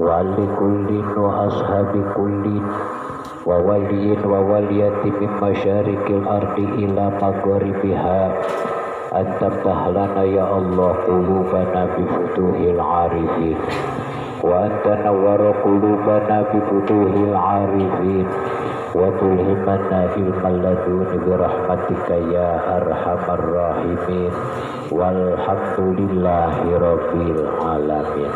wa likullin wa ashabi kullin wa waliyin wa waliyati min masyarikil ardi ila magharibiha antaftah lana ya Allah qulubana bi futuhil arifin wa anta nawwara qulubana bi futuhil arifin wa tulhimana ilmal laduni bi rahmatika ya arhamar rahimin walhamdulillahi rabbil alamin.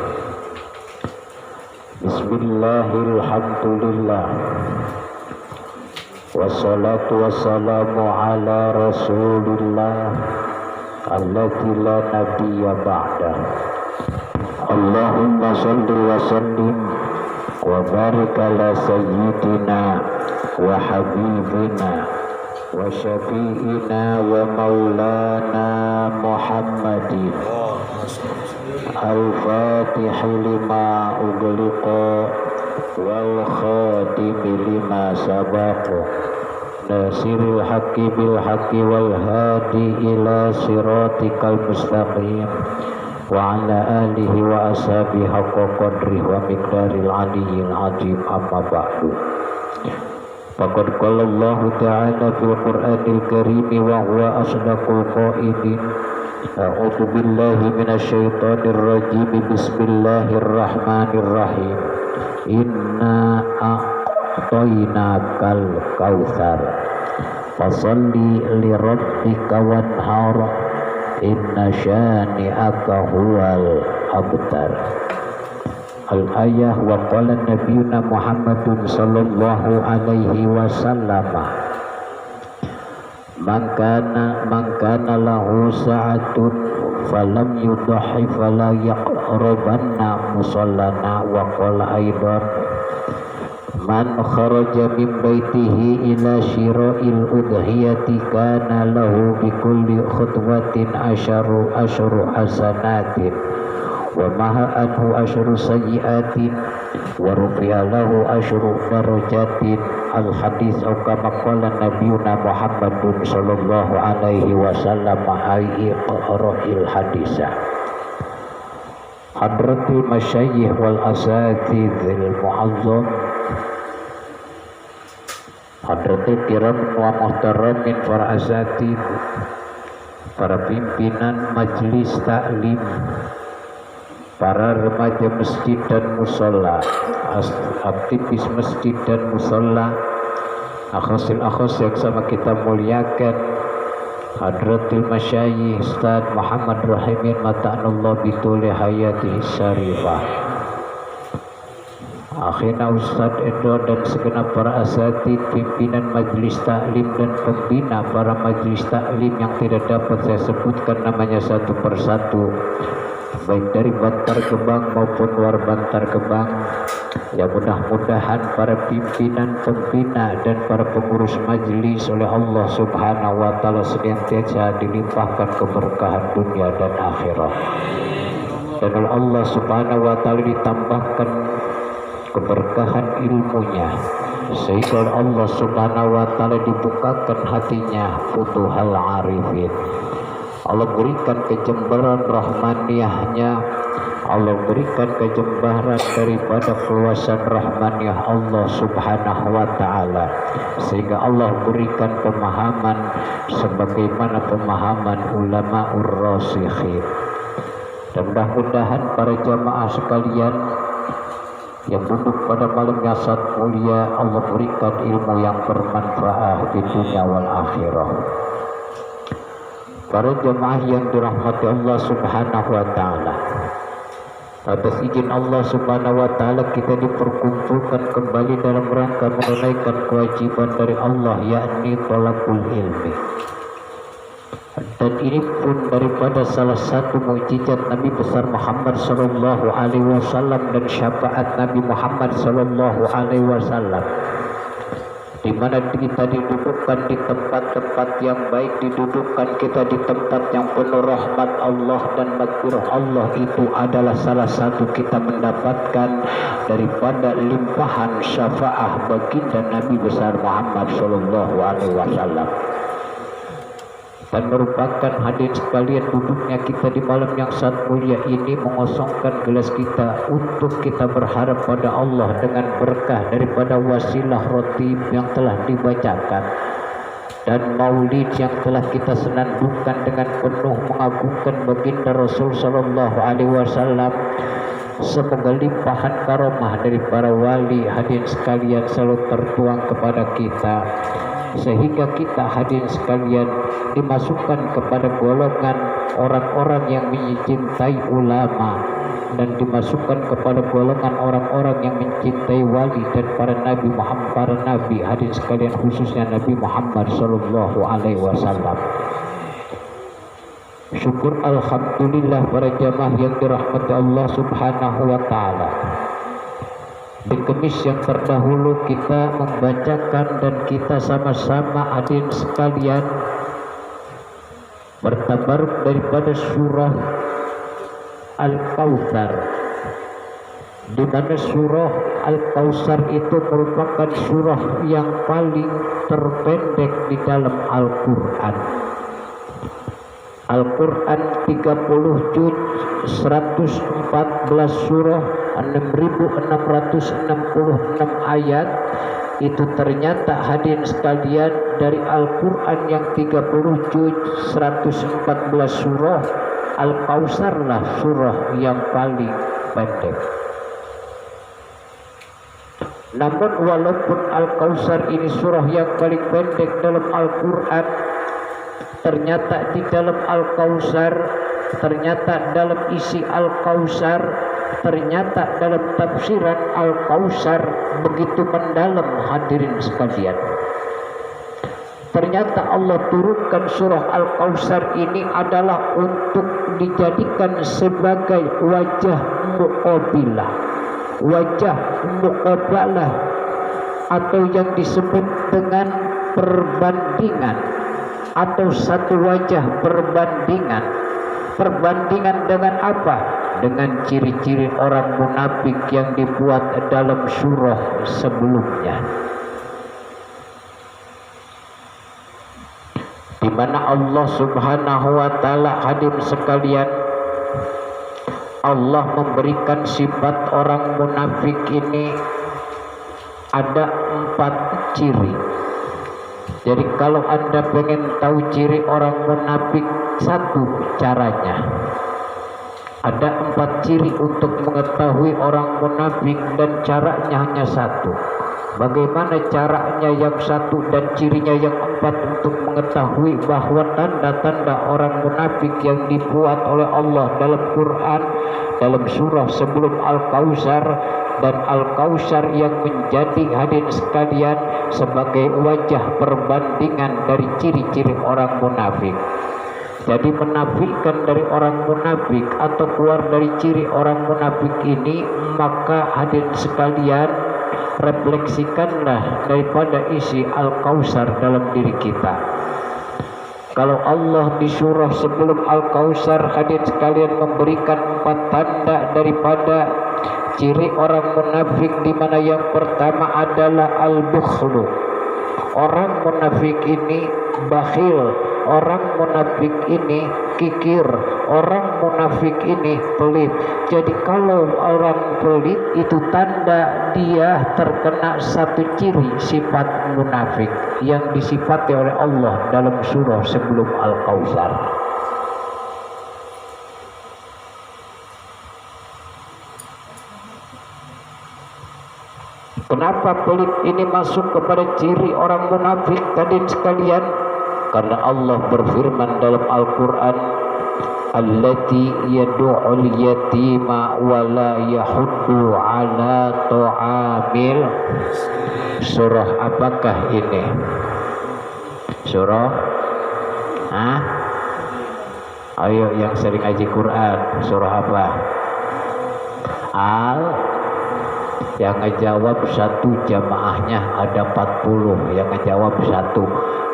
Bismillahirrahmanirrahim. Wassalatu wassalamu ala rasulillah alladzi la nabiyya ba'dah. Allahumma shalli wa sallim wa barik ala sayyidina wa habibina wa syafi'ina wa maulana Muhammadin al-fatih lima ughliqa wal khatim lima sabaqa nasirul haqqi bil haqqi wal hadi ila siratikal mustaqim wa ala alihi wa ashabihi haqqa qadri wa miqdaril aliyyil azim amma ba'du. Faqad qala Allah ta'ala fil Qur'anil Karim wa huwa asdaqul qailin. A'udzu billahi minasy syaithanir rajim. Bismillahirrahmanirrahim. Inna a'tainakal kautsar fasholli li rabbika wanhar inna syani'aka huwal abtar. Al-ayah wa qala nabiyuna Muhammadun sallallahu alaihi wasallam man kana lahu sa'atun falam yudhi fala yaqrabanna musallana wa qala aidan man kharaja min baitihi ila syira'il udhiyati kana lahu bi kulli khutwatin asharu hasanatin wa maha anhu asyru sayyiatin wa rufi'a lahu asyru darajatin. Al hadis au kama qala nabiyuna Muhammadun sallallahu alaihi wasallam ayyi qara'il hadisah. Hadratul masyayikh wal asatidhil mu'azzam hadratul kiram wa muhtaramin para asatid, para pimpinan majelis taklim, para remaja masjid dan musola, aktivis masjid dan musola, akhos yang sama kita muliakan, hadratul masyayikh Ustaz Muhammad Rahimin mata'anallah bituli hayati syarifah, akhirnya Ustaz Edward dan segenap para asatid, pimpinan majelis taklim dan pembina para majelis taklim yang tidak dapat saya sebutkan namanya satu persatu, baik dari Bantar Gebang maupun luar Bantar Gebang, ya mudah-mudahan para pimpinan pembina dan para pengurus majelis oleh Allah subhanahu wa ta'ala senantiasa dilimpahkan keberkahan dunia dan akhirat, dan oleh Allah subhanahu wa ta'ala ditambahkan keberkahan ilmunya, sehingga Allah subhanahu wa ta'ala dibukakan hatinya futuhal arifin. Allah berikan kejembaran rahmaniyahnya, Allah berikan kejembaran daripada keluasan rahmaniyah Allah subhanahu wa ta'ala, sehingga Allah berikan pemahaman sebagaimana pemahaman ulama'ur rasikhin. Dan mudah-mudahan para jamaah sekalian yang duduk pada malam yang sangat mulia, Allah berikan ilmu yang bermanfaat di dunia wal akhirah. Para jemaah yang dirahmati Allah subhanahu wa ta'ala, atas izin Allah subhanahu wa ta'ala kita diperkumpulkan kembali dalam rangka menunaikan kewajiban dari Allah, yakni thalabul ilmi. Dan ini pun daripada salah satu mukjizat Nabi besar Muhammad sallallahu alaihi wasallam dan syafaat Nabi Muhammad sallallahu alaihi wasallam, di mana kita didudukkan di tempat-tempat yang baik, didudukkan kita di tempat yang penuh rahmat Allah dan maghfirah Allah. Itu adalah salah satu kita mendapatkan daripada limpahan syafaat baginda Nabi besar Muhammad sallallahu alaihi wasallam. dan merupakan hadirin sekalian duduknya kita di malam yang sangat mulia ini mengosongkan gelas kita untuk kita berharap pada Allah dengan berkah daripada wasilah roti yang telah dibacakan dan maulid yang telah kita senandungkan dengan penuh mengagungkan baginda Rasul sallallahu alaihi wasallam. Semoga limpahan karomah dari para wali hadirin sekalian selalu tertuang kepada kita, sehingga kita hadirin sekalian dimasukkan kepada golongan orang-orang yang mencintai ulama dan dimasukkan kepada golongan orang-orang yang mencintai wali dan para nabi Muhammad, para nabi hadirin sekalian, khususnya Nabi Muhammad sallallahu alaihi wasallam. Syukur alhamdulillah para jamaah yang dirahmati Allah subhanahu wa ta'ala. Di kemis yang terdahulu kita membacakan dan kita sama-sama hadirin sekalian bertabaruk daripada surah Al-Kautsar, di mana surah Al-Kautsar itu merupakan surah yang paling terpendek di dalam Al-Quran. Al-Quran 30 juz, 114 surah, 6666 ayat. Itu ternyata hadirin sekalian dari Al-Quran yang 30 juz, 114 surah, Al-Kautsar lah surah yang paling pendek. Namun walaupun Al-Kautsar ini surah yang paling pendek dalam Al-Quran, ternyata di dalam Al-Kautsar, ternyata dalam isi Al-Kautsar, ternyata dalam tafsiran Al-Kautsar begitu mendalam hadirin sekalian. Ternyata Allah turunkan surah Al-Kautsar ini adalah untuk dijadikan sebagai wajah muqabilah, wajah muqabalah, atau yang disebut dengan perbandingan, atau satu wajah perbandingan. Perbandingan dengan apa? Dengan ciri-ciri orang munafik yang dibuat dalam surah sebelumnya, di mana Allah subhanahu wa ta'ala hadirin sekalian, Allah memberikan sifat orang munafik ini ada 4 ciri. Jadi kalau Anda pengen tahu ciri orang munafik, satu caranya. Ada 4 ciri untuk mengetahui orang munafik dan caranya hanya satu. Bagaimana caranya yang satu dan cirinya yang 4 untuk mengetahui bahwa tanda-tanda orang munafik yang dibuat oleh Allah dalam Quran, dalam surah sebelum Al-Kautsar, dan Al-Kautsar yang menjadi hadirin sekalian sebagai wajah perbandingan dari ciri-ciri orang munafik. Jadi menafikan dari orang munafik atau keluar dari ciri orang munafik ini, maka hadirin sekalian refleksikanlah daripada isi Al-Kautsar dalam diri kita. Kalau Allah di surah sebelum Al-Kautsar hadirin sekalian memberikan 4 tanda daripada ciri orang munafik, di mana yang pertama adalah al-bukhlu. Orang munafik ini bakhil, orang munafik ini kikir, orang munafik ini pelit. Jadi kalau orang pelit itu tanda dia terkena satu ciri sifat munafik yang disifati oleh Allah dalam surah sebelum Al-Kautsar. Kenapa pelit ini masuk kepada ciri orang munafik tadi sekalian? Karena Allah berfirman dalam Al-Quran, allati yad'ul yatima wa la yahuddu ala ta'amil. Surah apakah ini? Surah ayo yang sering ngaji Quran, surah apa? Yang ngejawab satu jamaahnya ada 40, yang ngejawab satu.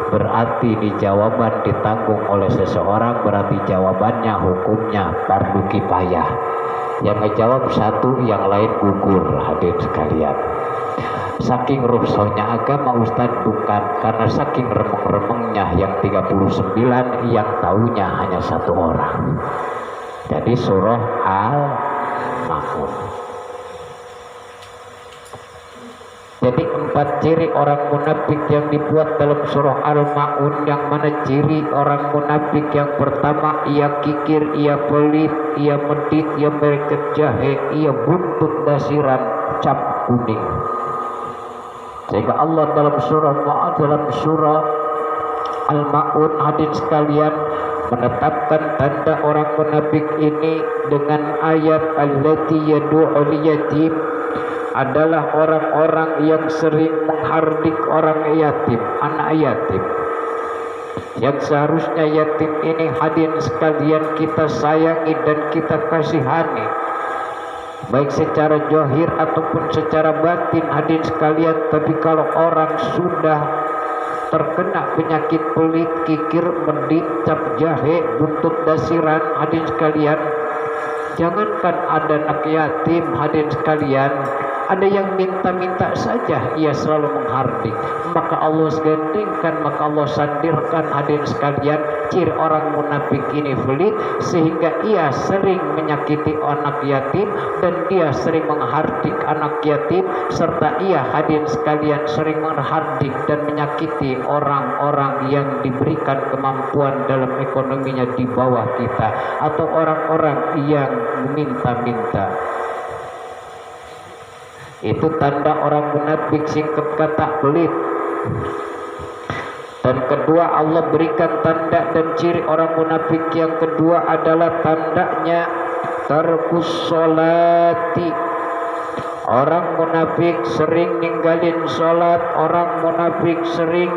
Berarti di jawaban ditanggung oleh seseorang, berarti jawabannya hukumnya fardu kifayah. Yang ngejawab satu, yang lain gugur. Hadirin sekalian, saking rusuhnya agama Ustadz bukan, karena saking remeng-remengnya yang 39 yang tahunya hanya satu orang. Jadi surah Al-Ma'un. Jadi 4 ciri orang munafik yang dibuat dalam surah Al-Ma'un. Yang mana ciri orang munafik? Yang pertama, ia kikir, ia pelit, ia medit, ia mereket jahe, ia buntut dasiran cap kuning. Sehingga Allah dalam surah Al-Ma'un, hadirin sekalian, menetapkan tanda orang munafik ini dengan ayat allati yad'u al-yatim, adalah orang-orang yang sering menghardik orang yatim, anak yatim. Yang seharusnya yatim ini, hadirin sekalian, kita sayangi dan kita kasihani, baik secara zahir ataupun secara batin, hadirin sekalian. Tapi kalau orang sudah terkena penyakit pelit, kikir, medit, cap jahe, buntut dasiran, hadirin sekalian, jangankan ada anak yatim, hadirin sekalian, ada yang minta-minta saja ia selalu menghardik. Maka Allah gandengkan, maka Allah sandirkan, hadirin sekalian, ciri orang munafik ini pelit, sehingga ia sering menyakiti anak yatim dan dia sering menghardik anak yatim, serta ia, hadirin sekalian, sering menghardik dan menyakiti orang-orang yang diberikan kemampuan dalam ekonominya di bawah kita, atau orang-orang yang meminta-minta. Itu tanda orang munafik, singkat kata pelit. Dan kedua, Allah berikan tanda dan ciri orang munafik yang kedua adalah tandanya tarkus sholati. Orang munafik sering ninggalin sholat, orang munafik sering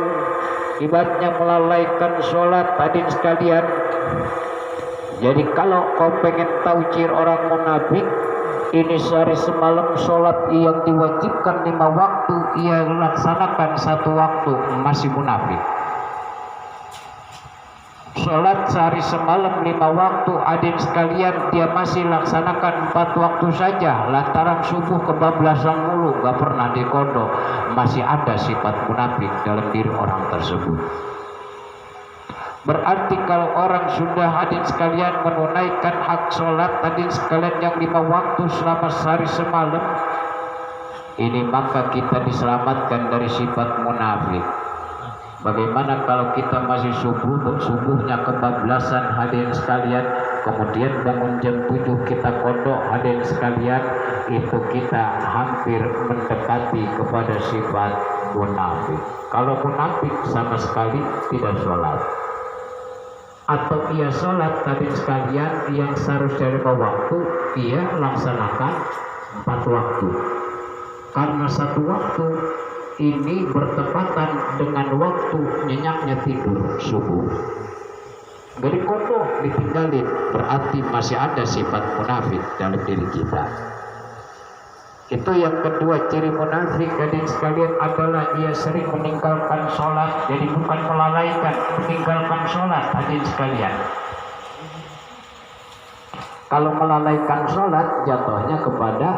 ibaratnya melalaikan sholat, hadirin sekalian. Jadi kalau kau pengen tahu ciri orang munafik, ini sehari semalam sholat yang diwajibkan 5 waktu ia laksanakan 1 waktu, masih munafik. Sholat sehari semalam 5 waktu, hadirin sekalian, dia masih laksanakan 4 waktu saja, lantaran subuh kebablasan mulu, gak pernah dikodok. Masih ada sifat munafik dalam diri orang tersebut. Berarti kalau orang sudah, hadirin sekalian, menunaikan hak sholat, hadirin sekalian, yang 5 waktu selama sehari semalam ini, maka kita diselamatkan dari sifat munafik. Bagaimana kalau kita masih subuhnya kebablasan, hadirin sekalian, kemudian bangun jam 7 kita kodok, hadirin sekalian, itu kita hampir mendekati kepada sifat munafik. Kalau munafik sama sekali tidak sholat, atau ia sholat, hadirin sekalian, yang seharusnya 5 waktu ia laksanakan 4 waktu, karena 1 waktu ini bertepatan dengan waktu nyenyaknya tidur subuh. Dari kodok ditinggalin, berarti masih ada sifat munafik dalam diri kita. Itu yang kedua ciri munafik, hadirin sekalian, adalah ia sering meninggalkan sholat. Jadi bukan melalaikan, meninggalkan sholat, hadirin sekalian. Kalau melalaikan sholat, jatuhnya kepada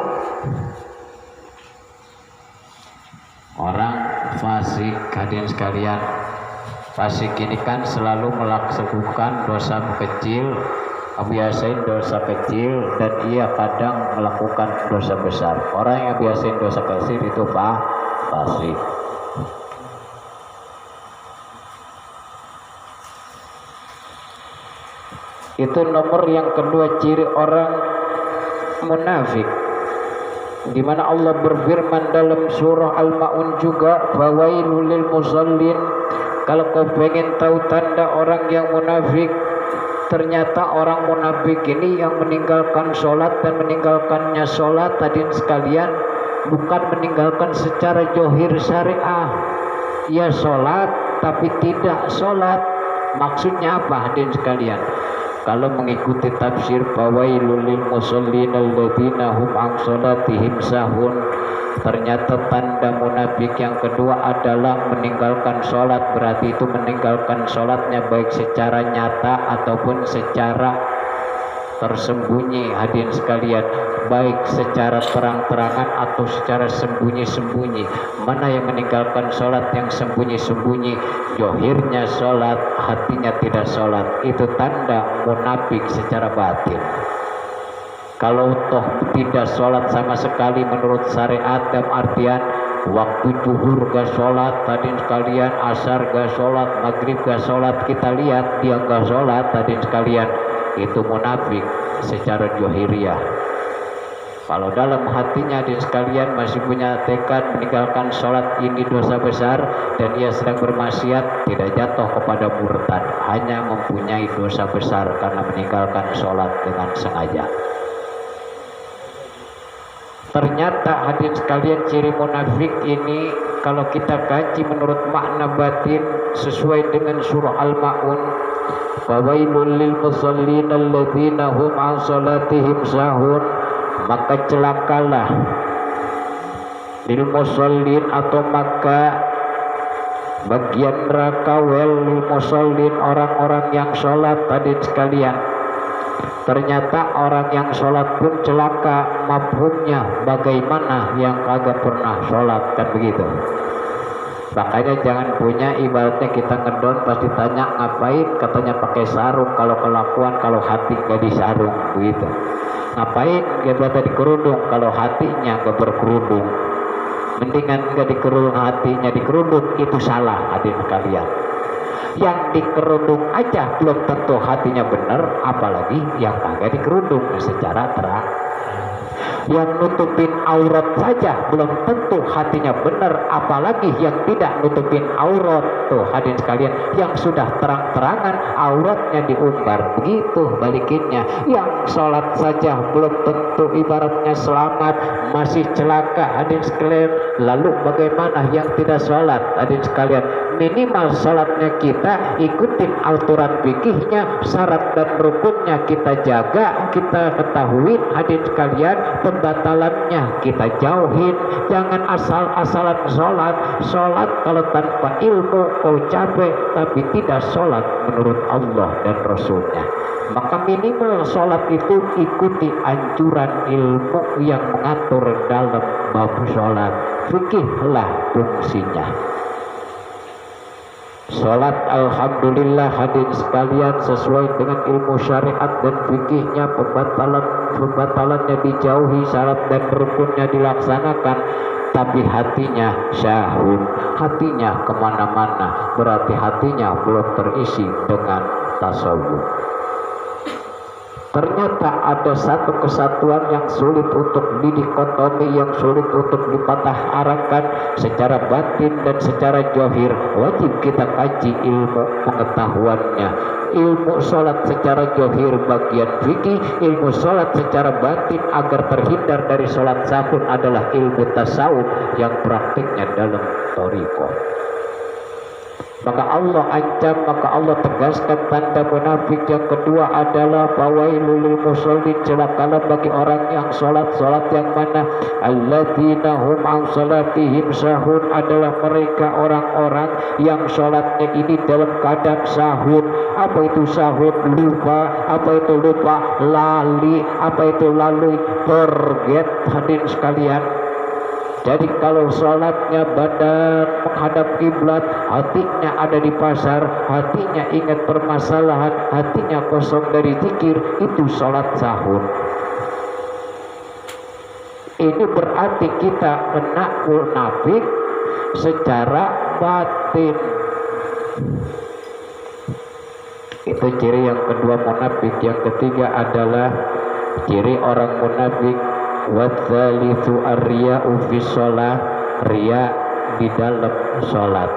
orang fasik, hadirin sekalian. Fasik ini kan selalu melakukan dosa kecil, biasain dosa kecil, dan ia kadang melakukan dosa besar. Orang yang biasain dosa kecil itu fasik. Itu nomor yang kedua ciri orang munafik, di mana Allah berfirman dalam surah Al-Ma'un juga, fawailul lil musallin. Kalau kau pengen tahu tanda orang yang munafik, ternyata orang munafik ini yang meninggalkan sholat dan meninggalkannya sholat, hadirin sekalian, bukan meninggalkan secara zahir syariah. Ia sholat tapi tidak sholat. Maksudnya apa, hadirin sekalian? Kalau mengikuti tafsir fawailul lil musallin alladzina hum an sholatihim sahun, ternyata tanda munafik yang kedua adalah meninggalkan sholat. Berarti itu meninggalkan sholatnya baik secara nyata ataupun secara tersembunyi hadirin sekalian, baik secara terang-terangan atau secara sembunyi-sembunyi. Mana yang meninggalkan sholat yang sembunyi-sembunyi, johirnya sholat, hatinya tidak sholat, itu tanda munafik secara batin. Kalau toh tidak sholat sama sekali menurut syariat, dalam artian waktu zuhur gak sholat, hadirin sekalian, asar gak sholat, maghrib gak sholat, kita lihat dia gak sholat, hadirin sekalian, itu munafik secara johiriah. Kalau dalam hatinya hadirin sekalian masih punya tekad meninggalkan sholat ini dosa besar dan ia sedang bermaksiat, tidak jatuh kepada murtad, hanya mempunyai dosa besar karena meninggalkan sholat dengan sengaja. Ternyata hadirin sekalian, ciri munafik ini kalau kita kaji menurut makna batin sesuai dengan surah Al-Ma'un, fawailul lil musallin alladzina hum an salatihim sahun, maka celakalah lil musallin, atau maka bagian neraka lil musallin, orang-orang yang sholat. Hadirin sekalian, ternyata orang yang sholat pun celaka. Mafhumnya bagaimana yang kagak pernah sholat, kan begitu. Makanya jangan punya ibaratnya kita ngedon pasti tanya ngapain, katanya pakai sarung kalau kelakuan, kalau hati gak disarung, begitu. Ngapain ibaratnya dikerudung kalau hatinya gak berkerudung. Mendingan gak dikerudung, hatinya dikerudung, itu salah hadirin kalian. Yang dikerudung aja belum tentu hatinya benar, apalagi yang kagak dikerudung secara terang. Yang nutupin aurat saja belum tentu hatinya benar, apalagi yang tidak nutupin aurat. Tuh hadirin sekalian, yang sudah terang-terangan auratnya diumbar, begitu balikinnya. Yang sholat saja belum tentu ibaratnya selamat, masih celaka hadirin sekalian. Lalu bagaimana yang tidak sholat? Hadirin sekalian, minimal sholatnya kita ikutin aturan fikihnya, syarat dan rukunnya kita jaga, kita ketahui hadirin sekalian, pembatalannya kita jauhin. Jangan asal-asalan sholat kalau tanpa ilmu kau capek tapi tidak sholat menurut Allah dan Rasulnya. Maka minimal sholat itu ikuti anjuran ilmu yang mengatur dalam bab sholat. Fikihlah fungsinya. Sholat alhamdulillah hadirin sekalian sesuai dengan ilmu syariat dan fikihnya, pembatalannya dijauhi, syarat dan rukunnya dilaksanakan, tapi hatinya syahun, hatinya kemana-mana, berarti hatinya belum terisi dengan tasawuf. Ternyata ada satu kesatuan yang sulit untuk didikotomi, yang sulit untuk dipatah arahkan secara batin dan secara johir. Wajib kita kaji ilmu pengetahuannya. Ilmu sholat secara johir bagian fikih, ilmu sholat secara batin agar terhindar dari sholat sahun adalah ilmu tasawuf yang praktiknya dalam thariqah. Maka Allah ancam, maka Allah tegaskan tanda munafik yang kedua adalah fawailul lil musallin, celakalah bagi orang yang sholat yang mana alladzina hum an salatihim sahun, adalah mereka orang-orang yang sholatnya ini dalam keadaan sahun. Apa itu sahun? Lupa. Apa itu lupa? Lali. Apa itu lalu? Forget hadirin sekalian. Jadi kalau sholatnya badan menghadap kiblat, hatinya ada di pasar, hatinya ingat permasalahan, hatinya kosong dari zikir, itu sholat sahur. Ini berarti kita kena munafik secara batin. Itu ciri yang kedua munafik. Yang ketiga adalah ciri orang munafik watsalitsu ar-riya'u fi shalah, riya di dalam salat.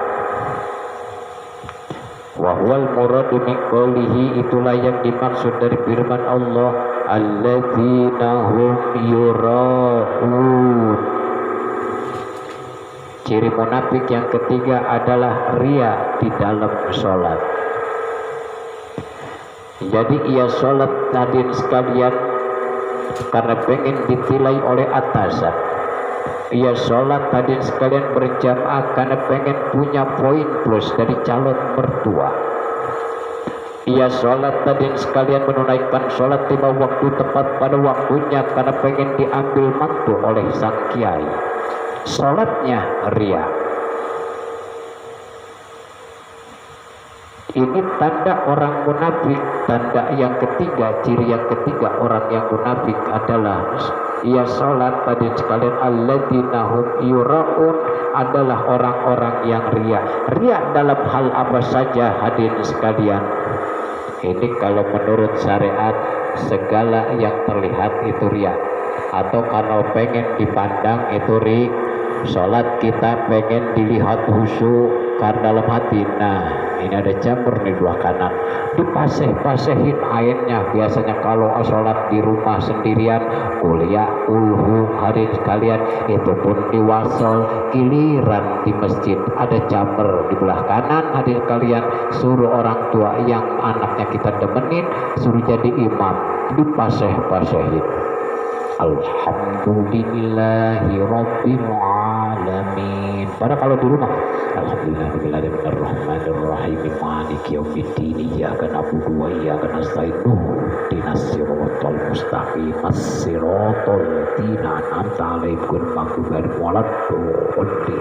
Wa huwal muradu min qoulihi, itulah yang dimaksud dari firman Allah, alladzina hum yura'un. Ciri munafik yang ketiga adalah riya di dalam salat. Jadi ia salat hadirin sekalian karena pengen ditilai oleh atasan. Ia sholat hadirin sekalian berjamaah karena pengen punya poin plus dari calon mertua. ia sholat tadi sekalian menunaikan sholat 5 waktu tepat pada waktunya karena pengen diambil mantu oleh sang kiai. Sholatnya ria. Ini tanda orang munafik. Tanda yang ketiga, ciri yang ketiga orang yang munafik adalah ia sholat tadi sekalian alladzina hum yura'un, adalah orang-orang yang ria. Ria dalam hal apa saja hadirin sekalian? Ini kalau menurut syariat segala yang terlihat itu ria, atau kalau pengen dipandang itu ri. Sholat kita pengen dilihat khusyuk karena dalam hati. Nah, ini ada jamur di belah kanan, dipaseh-pasehin airnya. Biasanya kalau sholat di rumah sendirian, kuliah ulhu hadirin sekalian, itu pun diwasol. Giliran di masjid ada jamur di belah kanan hadirin sekalian, suruh orang tua yang anaknya kita demenin suruh jadi imam, dipaseh-pasehin. Alhamdulillahi Rabbil Alamin. Padahal kalau di rumah Alhamdulillahirrahmanirrahim maliki yaumiddin iyyaka na'budu wa iyyaka nasta'in ihdinas siratal mustaqim siratal ladzina an'amta 'alaihim ghairil maghdubi 'alaihim waladdallin.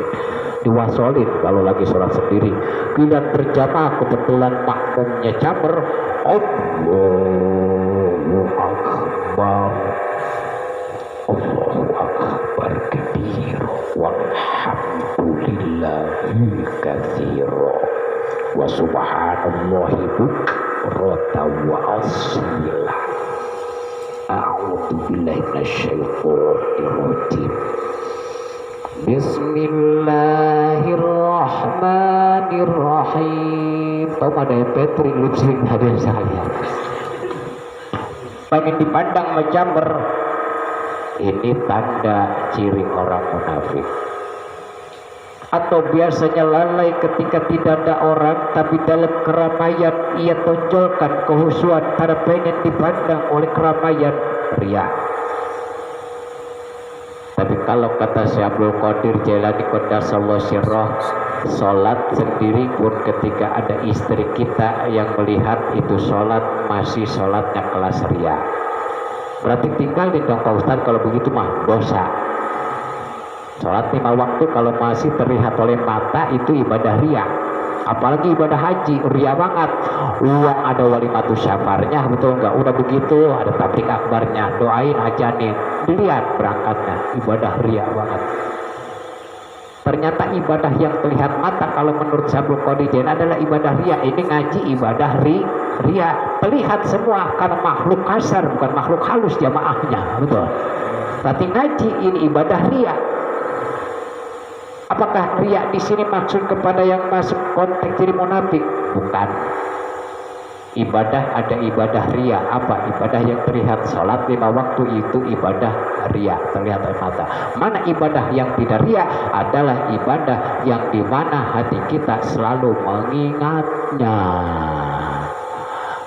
Diwasolin kalau lagi sholat sendiri. Bila berjamaah kebetulan makmumnya camer, Allahu Akbar, Allahu Akbar kabir walhamdulillahi katsira wa subhanallahi bukratan wa asila. A'udzu billahi minasyaitonir rajim. Bismillahirrahmanirrahim. Tahu ada MP3 lip sync hadirin sekalian. Pengen dipandang menjamber. Ini tanda ciri orang munafik. Atau biasanya lalai ketika tidak ada orang, tapi dalam keramaian ia tonjolkan kehusuan karena pengen dipandang oleh keramaian, ria. Tapi kalau kata Syekh Abdul Qadir Jailani Qaddasallahu sirrah, sholat sendiri pun ketika ada istri kita yang melihat itu sholat, masih sholatnya kelas ria. Berarti tinggal di dong Pak Ustadz, kalau begitu mah dosa. Sholat 5 waktu kalau masih terlihat oleh mata itu ibadah ria. Apalagi ibadah haji, ria banget. Uang ada walimatus syafarnya, betul nggak? Udah begitu ada tablik akbarnya, doain hajanin, dilihat berangkatnya, ibadah ria banget. Ternyata ibadah yang terlihat mata kalau menurut Syabul Qadir adalah ibadah ria. Ini ngaji ibadah ria, terlihat semua karena makhluk kasar bukan makhluk halus jamaahnya, betul. Tapi ngaji ini ibadah ria. Apakah ria di sini maksud kepada yang masuk konteks ciri munafik? Bukan. Ibadah ada ibadah ria. Apa? Ibadah yang terlihat. Sholat 5 waktu itu ibadah ria, terlihat oleh mata. Mana ibadah yang tidak ria? Adalah ibadah yang dimana hati kita selalu mengingatnya.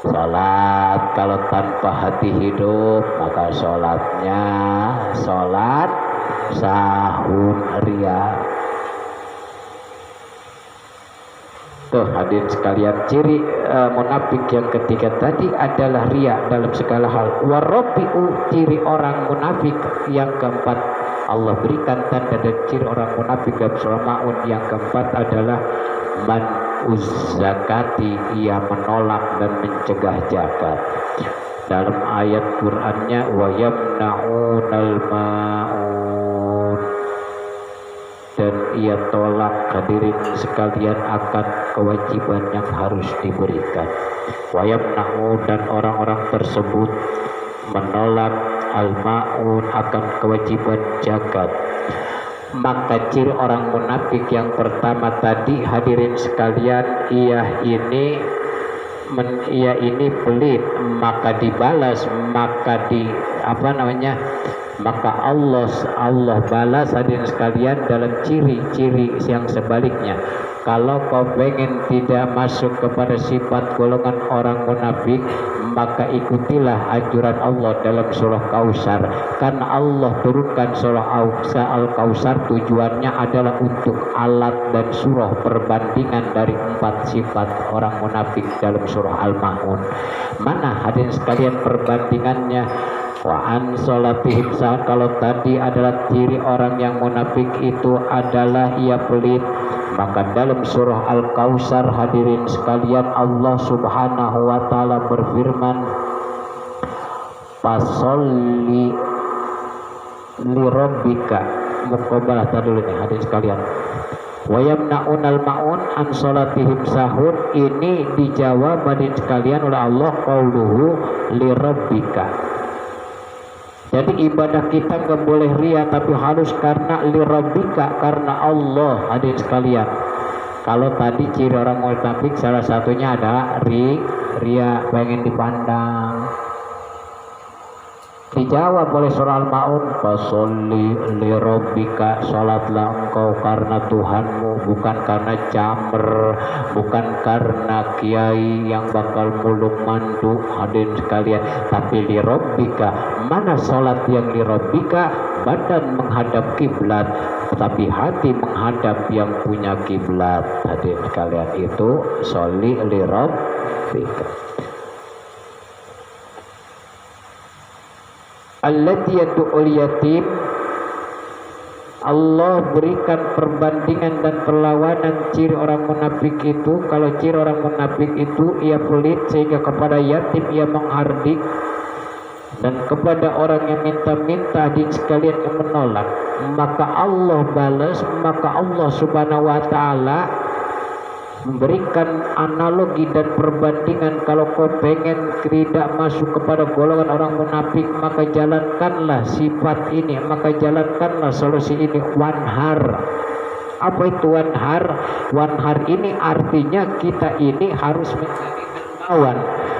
Sholat kalau tanpa hati hidup, maka sholatnya sholat sahun ria. Tuh hadirin sekalian, ciri munafik yang ketiga tadi adalah ria dalam segala hal. Warabi'u, ciri orang munafik yang keempat, Allah berikan tanda dan ciri orang munafik dalam surah Maun yang keempat adalah man uzzakati, ia menolak dan mencegah zakat. Dalam ayat Qur'annya wa yamna'unal ma'un, dan ia tolak hadirin sekalian akan kewajiban yang harus diberikan. Wa yamna'un, dan orang-orang tersebut menolak al-ma'un akan kewajiban zakat. Maka ciri orang munafik yang pertama tadi hadirin sekalian, ia ini pelit, maka dibalas, maka maka Allah balas hadirin sekalian dalam ciri-ciri yang sebaliknya. Kalau kau pengen tidak masuk kepada sifat golongan orang munafik, maka ikutilah anjuran Allah dalam surah Kausar. Karena Allah turunkan surah Al-Kausar tujuannya adalah untuk alat dan surah perbandingan dari 4 sifat orang munafik dalam surah Al-Ma'un. Mana hadirin sekalian perbandingannya? Wa an salatihim, kalau tadi adalah ciri orang yang munafik itu adalah ia pelit, maka dalam surah Al-Kausar hadirin sekalian Allah Subhanahu wa taala berfirman, fasolli li rabbika, muqabbalah dulu nih hadirin sekalian. Wa yamna'unal ma'un an salatihim sahur, ini dijawab hadirin sekalian oleh Allah qauluhu li rabbika. Jadi ibadah kita nggak boleh ria, tapi harus karena lirabbika, karena Allah hadirin sekalian. Kalau tadi ciri orang munafik salah satunya ada ria, pengen dipandang. Dijawab oleh surah Al-Ma'un, fasolli lirabbika, salatlah engkau karena Tuhanmu, bukan karena camer, bukan karena kiai yang bakal muluk mandu hadirin sekalian, tapi lirabbika. Mana salat yang lirabbika? Badan menghadap kiblat, tapi hati menghadap yang punya kiblat hadirin sekalian, itu sholli lirabbika. Allati yad'ul yatim, Allah berikan perbandingan dan perlawanan ciri orang munafik itu. Kalau ciri orang munafik itu ia pelit sehingga kepada yatim ia menghardik, dan kepada orang yang minta-minta di sekalian yang menolak, maka Allah balas, maka Allah Subhanahu wa taala memberikan analogi dan perbandingan. Kalau kau pengen tidak masuk kepada golongan orang munafik, maka jalankanlah sifat ini, maka jalankanlah solusi ini. Wanhar. Apa itu wanhar? Wanhar ini artinya kita ini harus menjadi dermawan,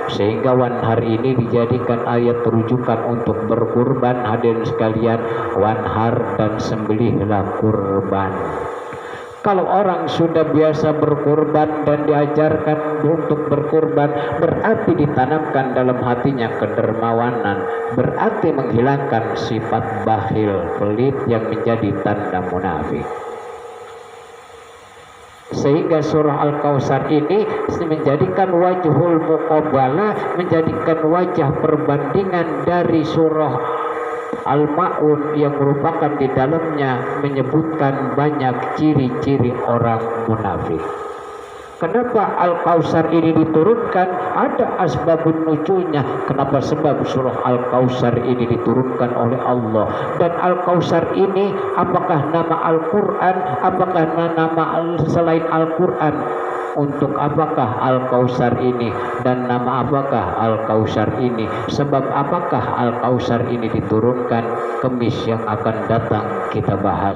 sehingga wanhar ini dijadikan ayat rujukan untuk berkurban hadirin sekalian. Wanhar, dan sembelihlah kurban. Kalau orang sudah biasa berkurban dan diajarkan untuk berkurban, berarti ditanamkan dalam hatinya kedermawanan, berarti menghilangkan sifat bakhil, pelit yang menjadi tanda munafik. Sehingga surah Al-Kausar ini menjadikan wajhul muqabalah, menjadikan wajah perbandingan dari surah Al-Ma'un yang merupakan di dalamnya menyebutkan banyak ciri-ciri orang munafik. Kenapa Al-Kausar ini diturunkan? Ada asbabun nuzulnya. Kenapa? Sebab surah Al-Kausar ini diturunkan oleh Allah. Dan Al-Kausar ini apakah nama Al-Quran? Apakah nama selain Al-Quran? Untuk apakah Al-Kausar ini, dan nama apakah Al-Kausar ini? Sebab apakah Al-Kausar ini diturunkan? Kemis yang akan datang kita bahas.